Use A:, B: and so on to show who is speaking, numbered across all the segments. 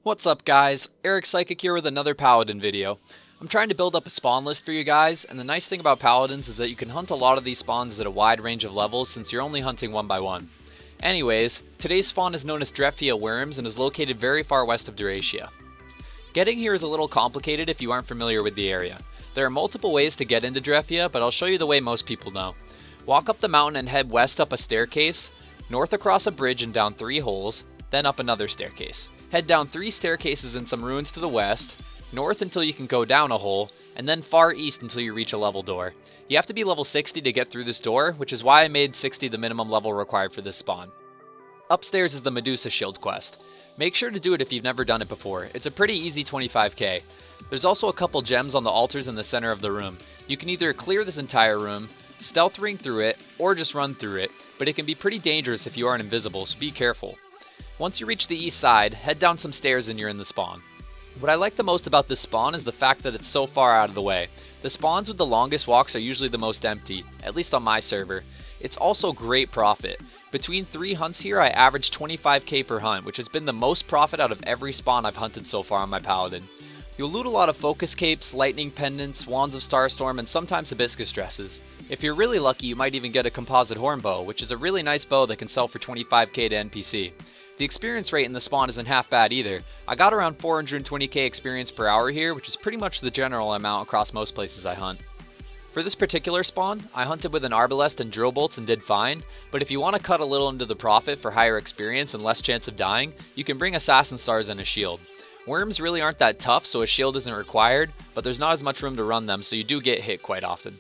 A: What's up guys, Eric Psykik here with another paladin video. I'm trying to build up a spawn list for you guys, and the nice thing about paladins is that you can hunt a lot of these spawns at a wide range of levels since you're only hunting one by one. Anyways, today's spawn is known as Drefia Wyrms and is located very far west of Drefia. Getting here is a little complicated if you aren't familiar with the area. There are multiple ways to get into Drefia, but I'll show you the way most people know. Walk up the mountain and head west up a staircase, north across a bridge and down 3 holes, then up another staircase. Head down 3 staircases and some ruins to the west, north until you can go down a hole, and then far east until you reach a level door. You have to be level 60 to get through this door, which is why I made 60 the minimum level required for this spawn. Upstairs is the Medusa Shield quest. Make sure to do it if you've never done it before. It's a pretty easy 25k. There's also a couple gems on the altars in the center of the room. You can either clear this entire room, stealth ring through it, or just run through it, but it can be pretty dangerous if you aren't invisible, so be careful. Once you reach the east side, head down some stairs and you're in the spawn. What I like the most about this spawn is the fact that it's so far out of the way. The spawns with the longest walks are usually the most empty, at least on my server. It's also great profit. Between 3 hunts here, I averaged 25k per hunt, which has been the most profit out of every spawn I've hunted so far on my paladin. You'll loot a lot of focus capes, lightning pendants, wands of starstorm, and sometimes hibiscus dresses. If you're really lucky, you might even get a composite horn bow, which is a really nice bow that can sell for 25k to NPC. The experience rate in the spawn isn't half bad either. I got around 420k experience per hour here, which is pretty much the general amount across most places I hunt. For this particular spawn, I hunted with an arbalest and drill bolts and did fine, but if you want to cut a little into the profit for higher experience and less chance of dying, you can bring assassin stars and a shield. Worms really aren't that tough, so a shield isn't required, but there's not as much room to run them, so you do get hit quite often.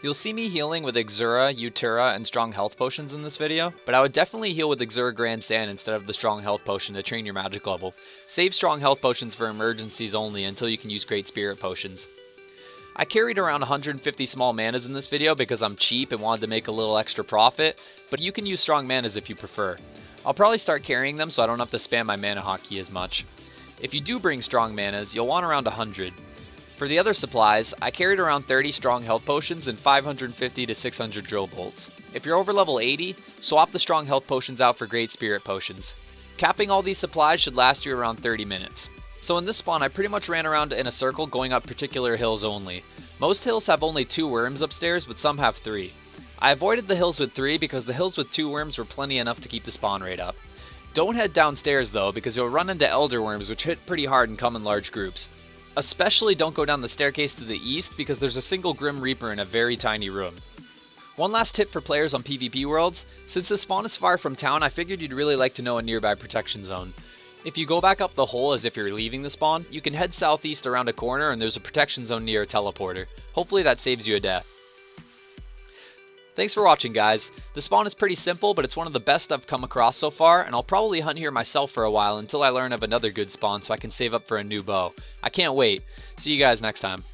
A: You'll see me healing with Exura, Utura, and strong health potions in this video, but I would definitely heal with Exura Grand Sand instead of the strong health potion to train your magic level. Save strong health potions for emergencies only until you can use great spirit potions. I carried around 150 small manas in this video because I'm cheap and wanted to make a little extra profit, but you can use strong manas if you prefer. I'll probably start carrying them so I don't have to spam my mana hotkey as much. If you do bring strong manas, you'll want around 100. For the other supplies, I carried around 30 strong health potions and 550 to 600 drill bolts. If you're over level 80, swap the strong health potions out for great spirit potions. Capping all these supplies should last you around 30 minutes. So in this spawn, I pretty much ran around in a circle going up particular hills only. Most hills have only 2 worms upstairs, but some have 3. I avoided the hills with 3 because the hills with 2 worms were plenty enough to keep the spawn rate up. Don't head downstairs though, because you'll run into elder worms which hit pretty hard and come in large groups. Especially don't go down the staircase to the east because there's a single Grim Reaper in a very tiny room. One last tip for players on PvP worlds, since the spawn is far from town, I figured you'd really like to know a nearby protection zone. If you go back up the hole as if you're leaving the spawn, you can head southeast around a corner and there's a protection zone near a teleporter. Hopefully that saves you a death. Thanks for watching guys. The spawn is pretty simple, but it's one of the best I've come across so far, and I'll probably hunt here myself for a while until I learn of another good spawn so I can save up for a new bow. I can't wait. See you guys next time.